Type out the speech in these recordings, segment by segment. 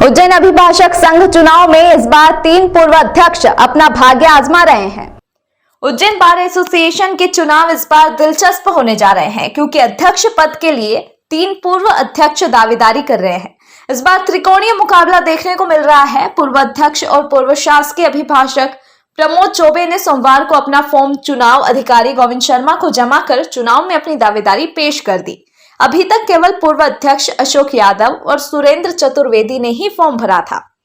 उज्जैन अभिभाषक संघ चुनाव में इस बार 3 पूर्व अध्यक्ष अपना भाग्य आजमा रहे हैं। उज्जैन बार एसोसिएशन के चुनाव इस बार दिलचस्प होने जा रहे हैं क्योंकि अध्यक्ष पद के लिए 3 पूर्व अध्यक्ष दावेदारी कर रहे हैं। इस बार त्रिकोणीय मुकाबला देखने को मिल रहा है। पूर्व अध्यक्ष और पूर्व शासकीय अभिभाषक प्रमोद चौबे ने सोमवार को अपना फॉर्म चुनाव अधिकारी गोविंद शर्मा को जमा कर चुनाव में अपनी दावेदारी पेश कर दी। अभी तक केवल पूर्व अध्यक्ष अशोक यादव और सुरेंद्र चतुर्वेदी ने ही फॉर्म भरा था,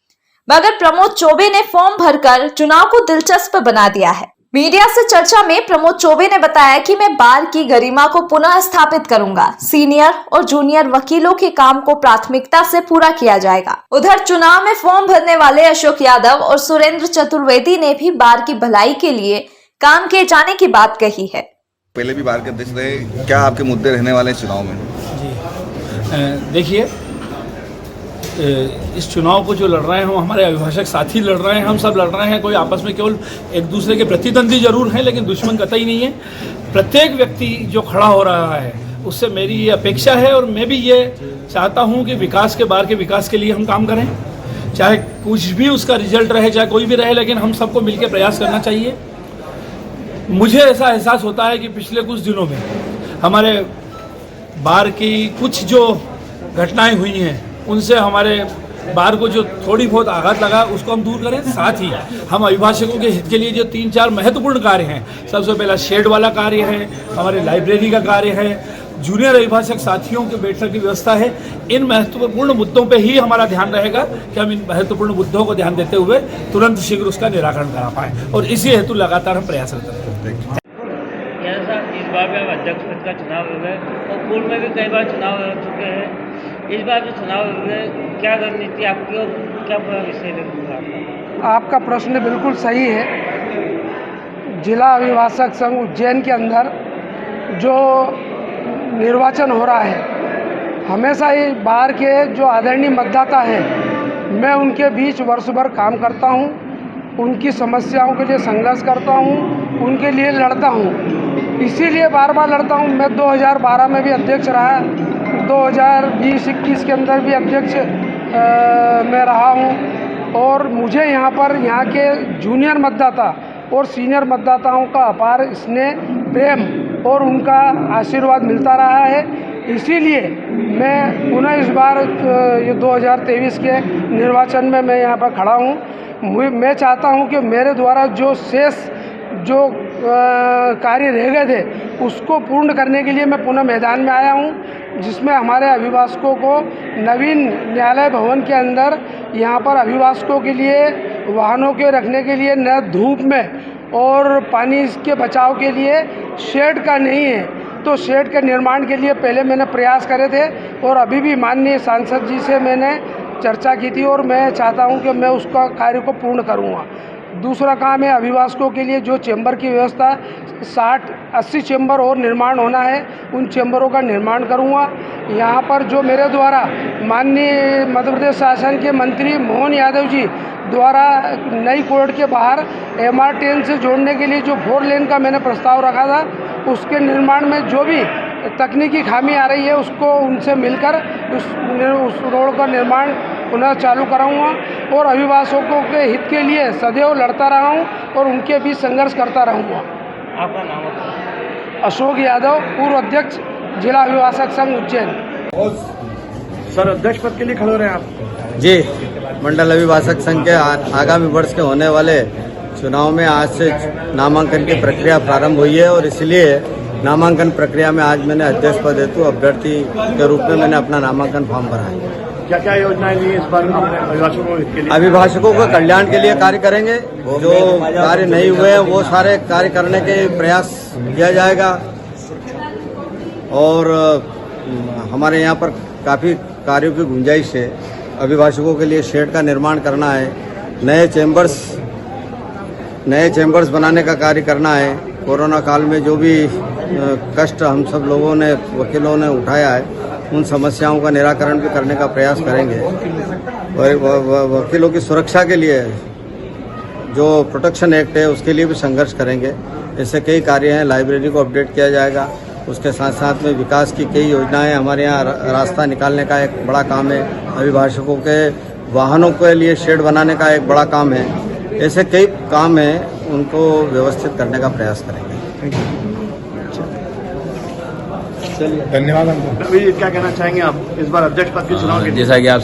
मगर प्रमोद चौबे ने फॉर्म भरकर चुनाव को दिलचस्प बना दिया है। मीडिया से चर्चा में प्रमोद चौबे ने बताया कि मैं बार की गरिमा को पुनः स्थापित करूंगा। सीनियर और जूनियर वकीलों के काम को प्राथमिकता से पूरा किया जाएगा। उधर चुनाव में फॉर्म भरने वाले अशोक यादव और सुरेंद्र चतुर्वेदी ने भी बार की भलाई के लिए काम किए जाने की बात कही है। पहले भी बार के अध्यक्ष रहे, क्या आपके मुद्दे रहने वाले हैं चुनाव में? जी देखिए, इस चुनाव को जो लड़ रहे हैं वो हमारे अभिभाषक साथी लड़ रहे हैं, हम सब लड़ रहे हैं। कोई आपस में केवल एक दूसरे के प्रतिद्वंदी जरूर हैं, लेकिन दुश्मन कतई नहीं है। प्रत्येक व्यक्ति जो खड़ा हो रहा है उससे मेरी ये अपेक्षा है और मैं भी ये चाहता हूँ कि विकास के बार के विकास के लिए हम काम करें, चाहे कुछ भी उसका रिजल्ट रहे, चाहे कोई भी रहे, लेकिन हम सबको मिलकर प्रयास करना चाहिए। मुझे ऐसा एहसास होता है कि पिछले कुछ दिनों में हमारे बार की कुछ जो घटनाएं हुई हैं उनसे हमारे बार को जो थोड़ी बहुत आघात लगा उसको हम दूर करें। साथ ही हम अभिभाषकों के हित के लिए जो 3-4 महत्वपूर्ण कार्य हैं, सबसे पहला शेड वाला कार्य है, हमारे लाइब्रेरी का कार्य है, जूनियर अभिभाषक साथियों के बैठक की व्यवस्था है। इन महत्वपूर्ण मुद्दों पे ही हमारा ध्यान रहेगा कि हम इन महत्वपूर्ण मुद्दों को ध्यान देते हुए तुरंत शीघ्र उसका निराकरण करा पाएँ और इसी हेतु लगातार हम प्रयासरत रहें। इस बार भी हम अध्यक्ष पद का चुनाव हुए और पूर्व में भी कई बार चुनाव हो चुके हैं। इस बार जो चुनाव हुए, क्या रणनीति आपकी और क्या विषय रहेगा? आपका प्रश्न बिल्कुल सही है। जिला अभिभाषक संघ उज्जैन के अंदर जो निर्वाचन हो रहा है, हमेशा ही बार के जो आदरणीय मतदाता हैं, मैं उनके बीच वर्ष भर काम करता हूं, उनकी समस्याओं के लिए संघर्ष करता हूं, उनके लिए लड़ता हूं। इसीलिए बार बार लड़ता हूं। मैं 2012 में भी अध्यक्ष रहा, 2020-21 के अंदर भी अध्यक्ष मैं रहा हूं और मुझे यहाँ पर यहाँ के जूनियर मतदाता और सीनियर मतदाताओं का अपार स्नेह, प्रेम और उनका आशीर्वाद मिलता रहा है। इसीलिए मैं पुनः इस बार ये 2023 के निर्वाचन में मैं यहाँ पर खड़ा हूँ। मैं चाहता हूँ कि मेरे द्वारा जो शेष जो कार्य रह गए थे उसको पूर्ण करने के लिए मैं पुनः मैदान में आया हूँ, जिसमें हमारे अभिभाषकों को नवीन न्यायालय भवन के अंदर यहाँ पर अभिभाषकों के लिए वाहनों के रखने के लिए न धूप में और पानी के बचाव के लिए शेड का नहीं है, तो शेड के निर्माण के लिए पहले मैंने प्रयास करे थे और अभी भी माननीय सांसद जी से मैंने चर्चा की थी और मैं चाहता हूं कि मैं उसका कार्य को पूर्ण करूंगा। दूसरा काम है अभिभाषकों के लिए जो चेंबर की व्यवस्था 60-80 चेंबर और निर्माण होना है, उन चेंबरों का निर्माण करूंगा। यहाँ पर जो मेरे द्वारा माननीय मध्य प्रदेश शासन के मंत्री मोहन यादव जी द्वारा नई कोर्ट के बाहर MR10 से जोड़ने के लिए जो 4 लेन का मैंने प्रस्ताव रखा था, उसके निर्माण में जो भी तकनीकी खामी आ रही है उसको उनसे मिलकर उस रोड का निर्माण पुनः चालू कराऊंगा और अभिभाषकों के हित के लिए सदैव लड़ता रहा हूं और उनके बीच संघर्ष करता रहूंगा। आपका नाम? अशोक यादव, पूर्व अध्यक्ष, जिला अभिभाषक संघ उज्जैन। सर, अध्यक्ष पद के लिए खड़े हो रहे हैं आप? जी, मंडल अभिभाषक संघ के आगामी वर्ष के होने वाले चुनाव में आज से नामांकन की प्रक्रिया प्रारंभ हुई है और इसलिए नामांकन प्रक्रिया में आज मैंने अध्यक्ष पद हेतु अभ्यर्थी के रूप में मैंने अपना नामांकन फॉर्म भरा है। क्या क्या योजनाएं ली इस बार अभिभाषकों के लिए? अभिभाषकों के कल्याण के लिए कार्य करेंगे, जो कार्य नहीं हुए हैं वो सारे कार्य करने के प्रयास किया जाएगा और हमारे यहाँ पर काफ़ी कार्यों की गुंजाइश है। अभिभाषकों के लिए शेड का निर्माण करना है, नए चैम्बर्स बनाने का कार्य करना है। कोरोना काल में जो भी कष्ट हम सब लोगों ने, वकीलों ने उठाया है, उन समस्याओं का निराकरण भी करने का प्रयास करेंगे और वकीलों की सुरक्षा के लिए जो प्रोटेक्शन एक्ट है उसके लिए भी संघर्ष करेंगे। ऐसे कई कार्य हैं। लाइब्रेरी को अपडेट किया जाएगा, उसके साथ साथ में विकास की कई योजनाएं हमारे यहाँ रास्ता निकालने का एक बड़ा काम है। अभिभाषकों के वाहनों के लिए शेड बनाने का एक बड़ा काम है। ऐसे कई काम हैं, उनको व्यवस्थित करने का प्रयास करेंगे। धन्यवाद। अभी क्या कहना चाहेंगे आप इस बार अध्यक्ष पद के चुनाव के लिए? जैसा कि आप